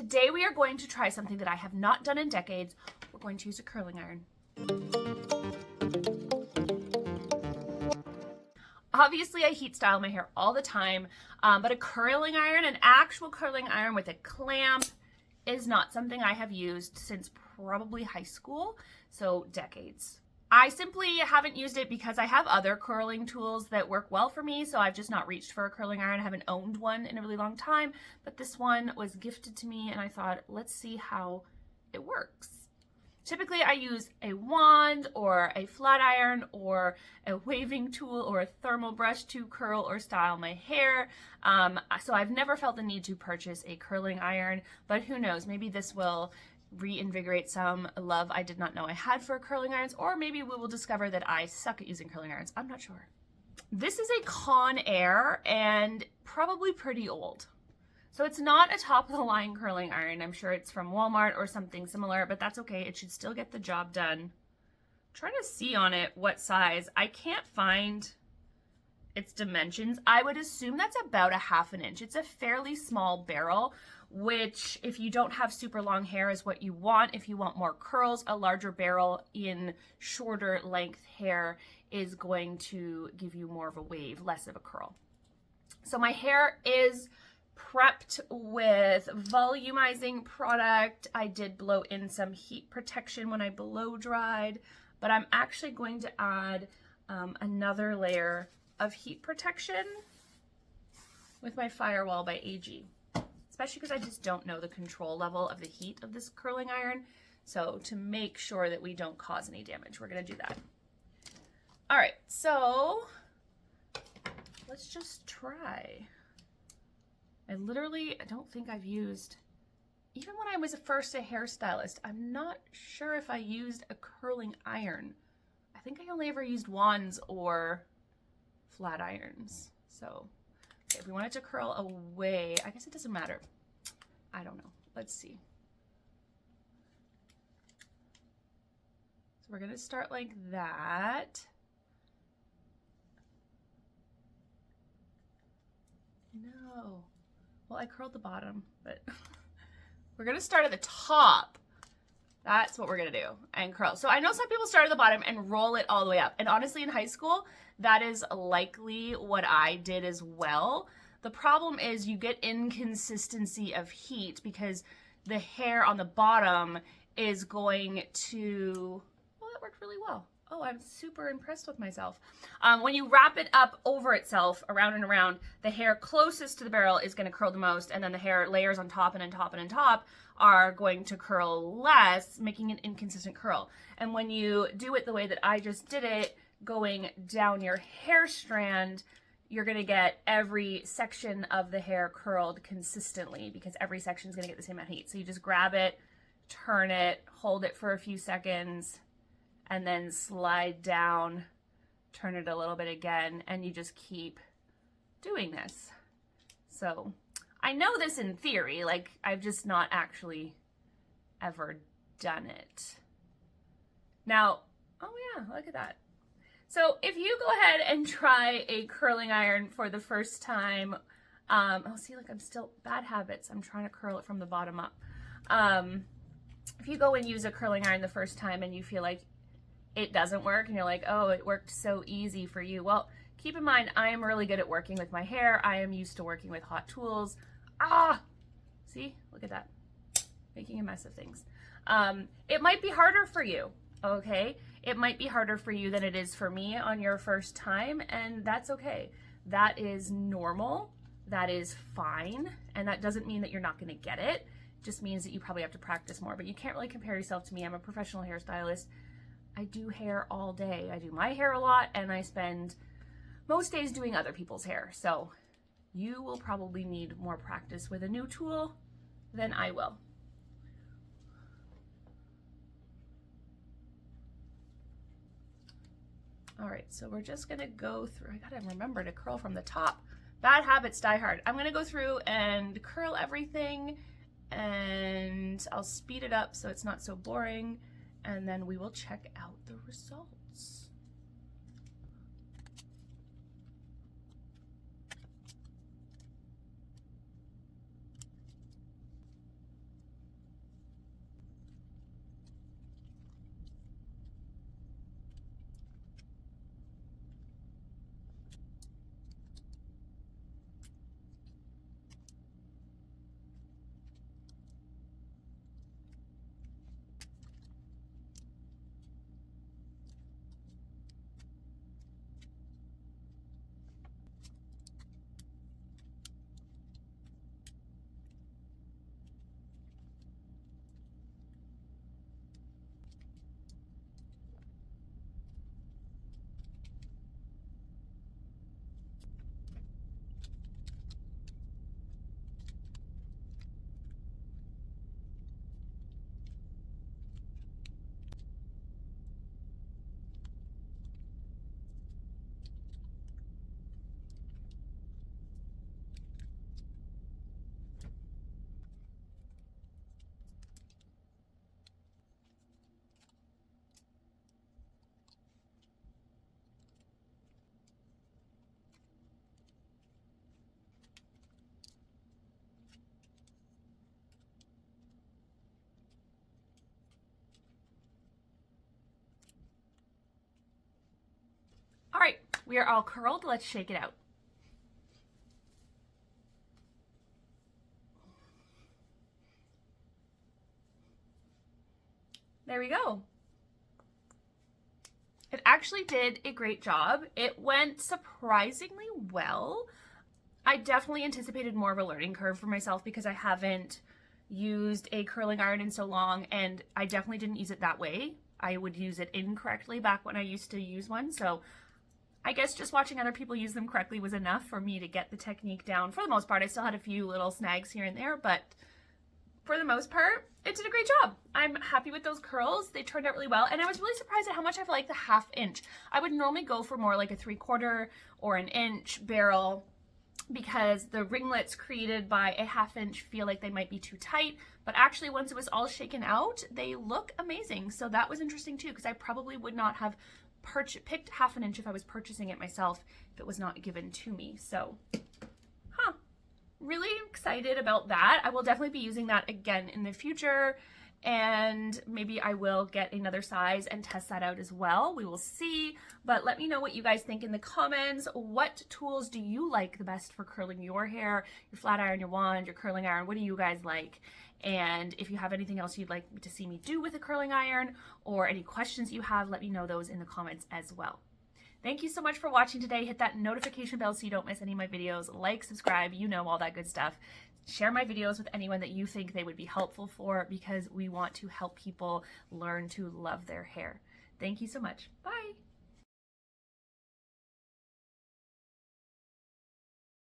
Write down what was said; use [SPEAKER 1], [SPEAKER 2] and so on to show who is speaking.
[SPEAKER 1] Today we are going to try something that I have not done in decades. We're going to use a curling iron. Obviously, I heat style my hair all the time, but a curling iron, an actual curling iron with a clamp, is not something I have used since probably high school, so decades. I simply haven't used it because I have other curling tools that work well for me, so I've just not reached for a curling iron. I haven't owned one in a really long time, but this one was gifted to me and I thought, let's see how it works. Typically I use a wand or a flat iron or a waving tool or a thermal brush to curl or style my hair. So I've never felt the need to purchase a curling iron, but who knows, maybe this will reinvigorate some love I did not know I had for curling irons, or maybe we will discover that I suck at using curling irons. I'm not sure. This is a Conair and probably pretty old. So it's not a top of the line curling iron. I'm sure it's from Walmart or something similar, but that's okay. It should still get the job done. I'm trying to see on it what size. I can't find its dimensions. I would assume that's about a ½ an inch. It's a fairly small barrel, which if you don't have super long hair is what you want. If you want more curls, a larger barrel in shorter length hair is going to give you more of a wave, less of a curl. So my hair is prepped with volumizing product. I did blow in some heat protection when I blow dried, but I'm actually going to add another layer of heat protection with my Firewall by AG, especially because I just don't know the control level of the heat of this curling iron. So to make sure that we don't cause any damage, we're gonna do that. All right, so let's just try. I don't think I've used, even when I was first a hairstylist, I'm not sure if I used a curling iron. I think I only ever used wands or flat irons. So okay, if we want it to curl away, I guess it doesn't matter. I don't know. Let's see. So we're gonna start like that. No. Well, I curled the bottom, but we're gonna start at the top. That's what we're gonna do, and curl. So I know some people start at the bottom and roll it all the way up. And honestly, in high school, that is likely what I did as well. The problem is you get inconsistency of heat because the hair on the bottom is going to, well, that worked really well. Oh, I'm super impressed with myself. When you wrap it up over itself, around and around, the hair closest to the barrel is going to curl the most, and then the hair layers on top and on top and on top are going to curl less, making an inconsistent curl. And when you do it the way that I just did it, going down your hair strand, you're going to get every section of the hair curled consistently because every section is going to get the same amount of heat. So you just grab it, turn it, hold it for a few seconds, and then slide down, turn it a little bit again, and you just keep doing this. So I know this in theory, like I've just not actually ever done it. Now, oh yeah, look at that. So if you go ahead and try a curling iron for the first time, oh, see, like I'm still, bad habits. I'm trying to curl it from the bottom up. If you go and use a curling iron the first time and you feel like it doesn't work and you're like, oh, it worked so easy for you. Well, keep in mind, I am really good at working with my hair. I am used to working with hot tools. Ah, see, look at that, making a mess of things. It might be harder for you, okay? It might be harder for you than it is for me on your first time, and that's okay. That is normal, that is fine, and that doesn't mean that you're not gonna get it. It just means that you probably have to practice more, but you can't really compare yourself to me. I'm a professional hairstylist. I do hair all day. I do my hair a lot, and I spend most days doing other people's hair. So you will probably need more practice with a new tool than I will. All right, so we're just gonna go through, I gotta remember to curl from the top. Bad habits die hard. I'm gonna go through and curl everything, and I'll speed it up so it's not so boring, and then we will check out the results. We are all curled. Let's shake it out. There we go. It actually did a great job. It went surprisingly well. I definitely anticipated more of a learning curve for myself because I haven't used a curling iron in so long, and I definitely didn't use it that way. I would use it incorrectly back when I used to use one. So I guess just watching other people use them correctly was enough for me to get the technique down. For the most part, I still had a few little snags here and there, but for the most part, it did a great job. I'm happy with those curls. They turned out really well. And I was really surprised at how much I've liked the 1/2 inch. I would normally go for more like a 3/4 or an inch barrel because the ringlets created by a 1/2 inch feel like they might be too tight. But actually, once it was all shaken out, they look amazing. So that was interesting too, because I probably would not have picked 1/2 inch if I was purchasing it myself if it was not given to me. So, really excited about that. I will definitely be using that again in the future, and maybe I will get another size and test that out as well. We will see, but let me know what you guys think in the comments. What tools do you like the best for curling your hair? Your flat iron, your wand, your curling iron, what do you guys like? And if you have anything else you'd like to see me do with a curling iron, or any questions you have, let me know those in the comments as well. Thank you so much for watching today. Hit that notification bell so you don't miss any of my videos. Like, subscribe, you know, all that good stuff. Share my videos with anyone that you think they would be helpful for, because we want to help people learn to love their hair. Thank you so much. Bye.